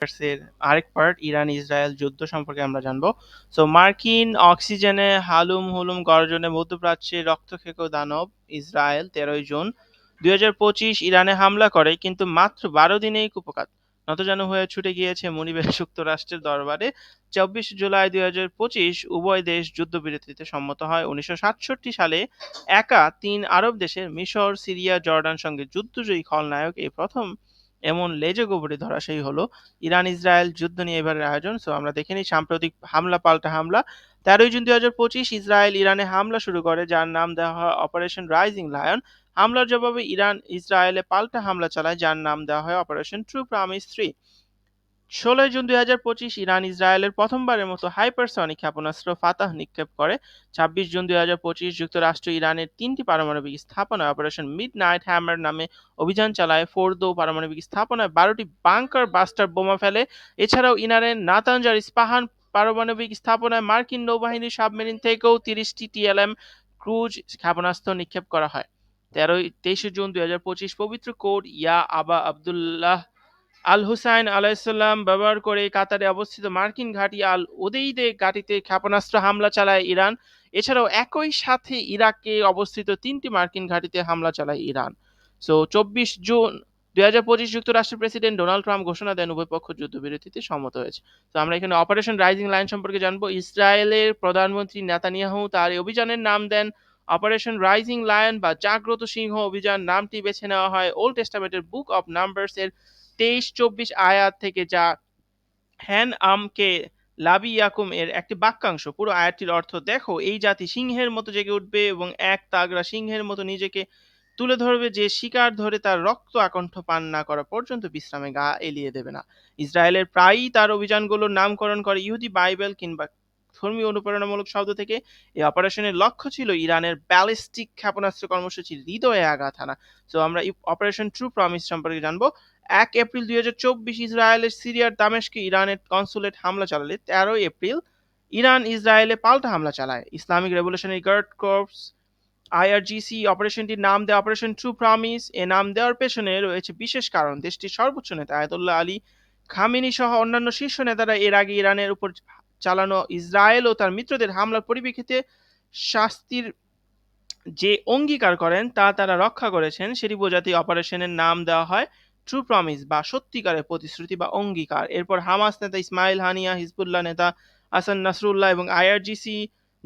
এর আরেক part Iran Israel যুদ্ধ সম্পর্কে আমরা জানবো। সো মার্কিন অক্সিজেনে হালুম হুলুম গর্জনে মধ্যপ্রাচ্যে রক্তক্ষেক দানব ইসরায়েল 13 জুন 2025 ইরানে হামলা করে, কিন্তু মাত্র 12 দিনেই কুপকাত নতজানু হয়ে ছুটে গিয়েছে মুনিবের যুক্তরাষ্ট্রের দরবারে। 24 জুলাই 2025 উভয় দেশ যুদ্ধবিরতিতে সম্মত হয়। 1967 সালে একা 3 আরব দেশের মিশর, সিরিয়া, জর্ডান সঙ্গে যুদ্ধজয়ী খলনায়ক এই প্রথম এমন লেজে গোবরে ধরাশায়ী হলো ইরান ইসরায়েল যুদ্ধ নিয়ে এবারের আয়োজন। সো আমরা দেখে নিই সাম্প্রতিক হামলা পাল্টা হামলা। 13 জুন 2025 ইসরায়েল ইরানে হামলা শুরু করে, যার নাম দেওয়া হয় অপারেশন রাইজিং লায়ন। হামলার জবাবে ইরান ইসরায়েলে পাল্টা হামলা চালায়, যার নাম দেওয়া হয় operation true promise 3। 16 June 2025 Iran ইসরায়েলের প্রথমবারের মতো হাইপারসনিক ক্ষেপণাস্ত্র ফাতাহ নিক্ষেপ করে। 26 জুন 2025 যুক্তরাষ্ট্র ইরানের 3টি পারমাণবিক স্থাপনায় অপারেশন মিডনাইট হ্যামার নামে অভিযান চালায়। ফোর্দো পারমাণবিক স্থাপনায় 12টি বাংকার বাস্টার বোমা ফেলে। এছাড়াও ইরানের নাতানজার ইস্পাহান পারমাণবিক স্থাপনায় মার্কিন নৌবাহিনীর সাবমেরিন থেকেও 30টি টিএলএম ক্রুজ ক্ষেপণাস্ত্র নিক্ষেপ করা হয়। 23 জুন 2025 পবিত্র কোড ইয়া আবা আবদুল্লাহ আল হুসাইন আলাইসাল্লাম ব্যবহার করে কাতারে অবস্থিত মার্কিন ঘাঁটি আল উদেইদে ঘাঁটিতে ক্ষেপণাস্ত্র হামলা চালায় ইরান। এছাড়াও একই সাথে ইরাকে অবস্থিত 3টি মার্কিন ঘাঁটিতে হামলা চালায় ইরান। সো 24 জুন 2025 যুক্তরাষ্ট্রের প্রেসিডেন্ট ডোনাল্ড ট্রাম্প ঘোষণা দেন উভয় পক্ষ যুদ্ধবিরতিতে সম্মত হয়েছে। তো আমরা এখানে অপারেশন রাইজিং লাইন সম্পর্কে জানবো। ইসরায়েলের প্রধানমন্ত্রী নেতানিয়াহু তার এই অভিযানের নাম দেন অপারেশন রাইজিং লায়ন বা জাগ্রত সিংহ অভিযান। নামটি বেছে নেওয়া হয় ওল্ড টেস্টামেন্টের বুক অব নাম্বারস এর 23-24 আয়াত থেকে, যা হ্যান আমকে লাবি ইয়াকুম এর একটি বাক্যাংশ। পুরো আয়াতটির অর্থ: দেখো, এই জাতি সিংহের মতো জেগে উঠবে এবং এক তাগড়া সিংহের মতো নিজেকে তুলে ধরবে, যে শিকার ধরে তার রক্ত আকণ্ঠ পান না করা পর্যন্ত বিশ্রামে গা এলিয়ে দেবে না। ইসরায়েলের প্রায়ই তার অভিযানগুলোর নামকরণ করে ইহুদি বাইবেল কিংবা ধর্মীয় অনুপ্রেরণামূলক শব্দ থেকে। এই অপারেশনের লক্ষ্য ছিল ইরানের ব্যালিস্টিক ক্ষেপণাস্ত্র কর্মসূচির হৃদয়ে আঘাত হানা। সো আমরা অপারেশন ট্রু প্রমিস সম্পর্কে জানবো। 1 এপ্রিল 2024 ইসরায়েলের সিরিয়ার দামেস্কে ইরানের কনসুলেট হামলা চালালে 13 এপ্রিল ইরান ইসরায়েলে পাল্টা হামলা চালায়। Islamic Revolutionary Guard Corps IRGC অপারেশনটির নাম দেয় অপারেশন ট্রু প্রমিস। এ নাম দেওয়ার পেছনে রয়েছে বিশেষ কারণ। দেশটির সর্বোচ্চ নেতা আয়াতুল্লাহ আলী খামেনি সহ অন্যান্য শীর্ষ নেতারা এর আগে ইরানের উপর চালানো ইসরায়েল ও তার মিত্রদের হামলার পরিপ্রেক্ষিতে শাস্তির যে অঙ্গীকার করেন তা তারা রক্ষা করেছেন, সেটি বোঝাতে অপারেশনের নাম দেওয়া হয় ট্রু প্রমিস বা সত্যিকারের প্রতিশ্রুতি বা অঙ্গীকার। এরপর হামাস নেতা ইসমাইল হানিয়া, হিজবুল্লাহ নেতা হাসান নাসরুল্লাহ এবং আইআরজিসি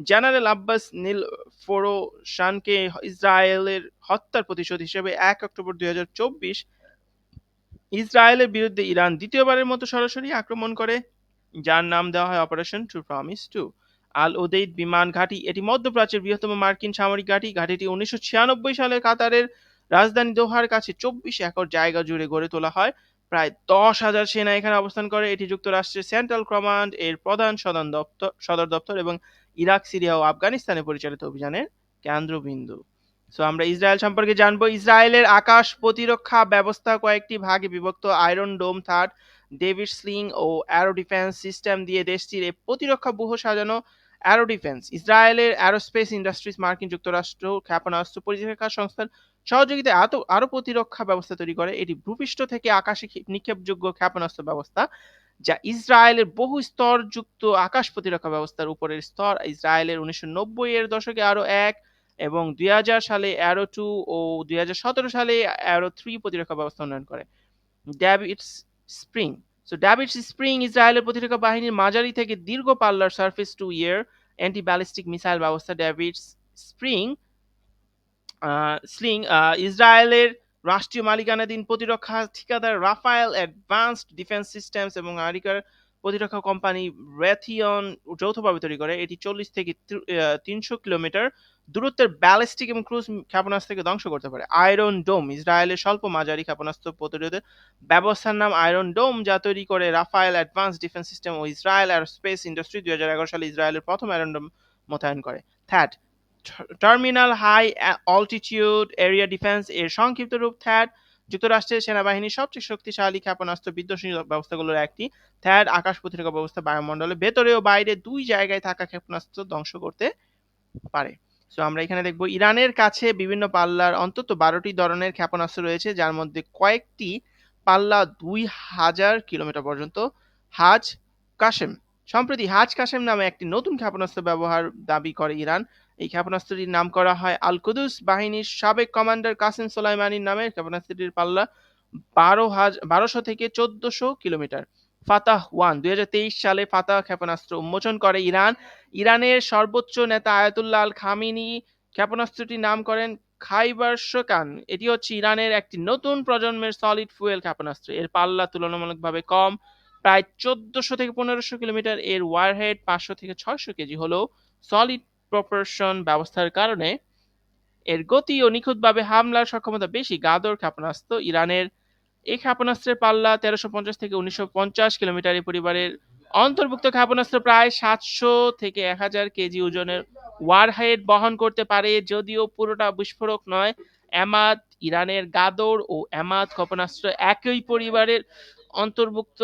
জেনারেল আব্বাস নীল ফোরোশানকে ইসরায়েলের হত্যার প্রতিশোধ হিসেবে 1 অক্টোবর 2024 ইসরায়েলের বিরুদ্ধে ইরান দ্বিতীয়বারের মতো সরাসরি আক্রমণ করে, যার নাম দেওয়া হয় অপারেশন ট্রু প্রমিস 2। আল উদেইদ বিমান ঘাঁটি এটি মধ্যপ্রাচ্যের বৃহত্তম মার্কিন সামরিক ঘাঁটি। ঘাঁটিটি 1996 সালে কাতারের রাজধানী দোহার কাছে 24 একর জায়গা জুড়ে গড়ে তোলা হয়। প্রায় 10,000 সেনা এখানে অবস্থান করে। এটি যুক্তরাষ্ট্রের সেন্ট্রাল কমান্ড এর প্রধান সদর দপ্তর এবং ইরাক, সিরিয়া ও আফগানিস্তানে পরিচালিত অভিযানের কেন্দ্রবিন্দু। সো আমরা ইসরায়েল সম্পর্কে জানবো। ইসরায়েলের আকাশ প্রতিরক্ষা ব্যবস্থা কয়েকটি ভাগে বিভক্ত। আয়রন ডোম, থার্ড ডেভিড স্লিং ও অ্যারো ডিফেন্স সিস্টেম দিয়ে দেশটির এই প্রতিরক্ষা ব্যুহ সাজানো। অ্যারো ডিফেন্স ইসরায়েলের অ্যারোস্পেস ইন্ডাস্ট্রিজ মার্কিন যুক্তরাষ্ট্র ক্ষেপণাস্ত্র প্রতিরক্ষা সংস্থার সহযোগিতায় আরো প্রতিরক্ষা ব্যবস্থা তৈরি করে। এটি ভূপৃষ্ঠ থেকে আকাশে নিক্ষেপযোগ্য ক্ষেপণাস্ত্র ব্যবস্থা, যা ইসরায়েলের বহু স্তরযুক্ত আকাশ প্রতিরক্ষা ব্যবস্থার উপরের স্তর। ইসরায়েলের 1990 এর দশকে অ্যারো 1 এবং 2000 সালে অ্যারো 2 ও 2017 সালে অ্যারো 3 প্রতিরক্ষা ব্যবস্থা উন্নয়ন করে। ডেভিডস স্প্রিং ডেভিডস স্প্রিং ইসরায়েলের প্রতিরক্ষা বাহিনীর মাঝারি থেকে দীর্ঘ পাল্লার surface two air anti ballistic missile ব্যবস্থা। ডেভিডস স্প্রিং স্লিং ইসরায়েলের রাষ্ট্রীয় মালিকানাধীন প্রতিরক্ষা ঠিকাদার রাফায়েল অ্যাডভান্সড ডিফেন্স সিস্টেমস এবং আমেরিকার প্রতিরক্ষা কোম্পানি রেথিয়ন যৌথভাবে তৈরি করে। এটি 40 থেকে 300 কিলোমিটার দূরত্বের ব্যালিস্টিক এবং ক্রুজ ক্ষেপণাস্ত্রকে ধ্বংস করতে পারে। আয়রন ডোম ইসরায়েলের স্বল্প মাঝারি ক্ষেপণাস্ত্র প্রতিরোধের ব্যবস্থার নাম আয়রন ডোম, যা তৈরি করে রাফায়েল অ্যাডভান্স ডিফেন্স সিস্টেম ও ইসরায়েল এরোস্পেস ইন্ডাস্ট্রি। 2011 সালে ইসরায়েলের প্রথম আয়রন ডোম মোতায়েন করে। থ্যাড terminal high altitude area defence এর সংক্ষিপ্ত রূপ থ্যাড। যুক্তরাষ্ট্রের সেনাবাহিনীর সবচেয়ে শক্তিশালী ক্ষেপণাস্ত্র বিধ্বংসী ব্যবস্থাগুলোর একটি। থ্যাড আকাশ প্রতিরক্ষা ব্যবস্থা বায়ুমণ্ডলের ভেতরে ও বাইরে দুই জায়গায় থাকা ক্ষেপণাস্ত্র ধ্বংস করতে পারে। সো আমরা এখানে দেখব ইরানের কাছে বিভিন্ন পাল্লার অন্তত 12টি ধরনের ক্ষেপণাস্ত্র রয়েছে, যার মধ্যে কয়েকটি পাল্লা 2000 কিলোমিটার পর্যন্ত। হাজ কাশেম সম্প্রতি হাজ কাশেম নামে একটি নতুন ক্ষেপণাস্ত্র ব্যবহার দাবি করে ইরান। এই ক্ষেপণাস্ত্রটির নাম করা হয় আল কুদুস। বাহিনীর সাবেক কমান্ডার কাসেম সোলাইমানির নামে ক্ষেপণাস্ত্রটির পাল্লা 1200 থেকে 1400 কিলোমিটার। ফাতাহ 1 2023 সালে ফাতাহ ক্ষেপণাস্ত্র উন্মোচন করে ইরান। ইরানের সর্বোচ্চ নেতা আয়াতুল্লাহ আল খামিনি ক্ষেপণাস্ত্রটির নাম করেন খাইবার শোকান। এটি হচ্ছে ইরানের একটি নতুন প্রজন্মের সলিড ফুয়েল ক্ষেপণাস্ত্র। এর পাল্লা তুলনামূলকভাবে কম, প্রায় 1400 থেকে 1500 কিলোমিটার। এর ওয়ারহেড 500 থেকে 600 কেজি হলেও সলিড প্রপালশন ব্যবস্থার কারণে এর গতি ও নিখুঁতভাবে হামলার সক্ষমতা বেশি। গাদর ক্ষেপণাস্ত্র ইরানের এই ক্ষেপণাস্ত্রের পাল্লা 1350 থেকে 1950 কিলোমিটার। এই পরিবারের অন্তর্ভুক্ত ক্ষেপণাস্ত্র প্রায় 700 থেকে 1000 কেজি ওজনের ওয়ারহেড বহন করতে পারে, যদিও পুরোটা বিস্ফোরক নয়। এমাদ ইরানের গাদর ও এমাদ ক্ষেপণাস্ত্র একই পরিবারের অন্তর্ভুক্ত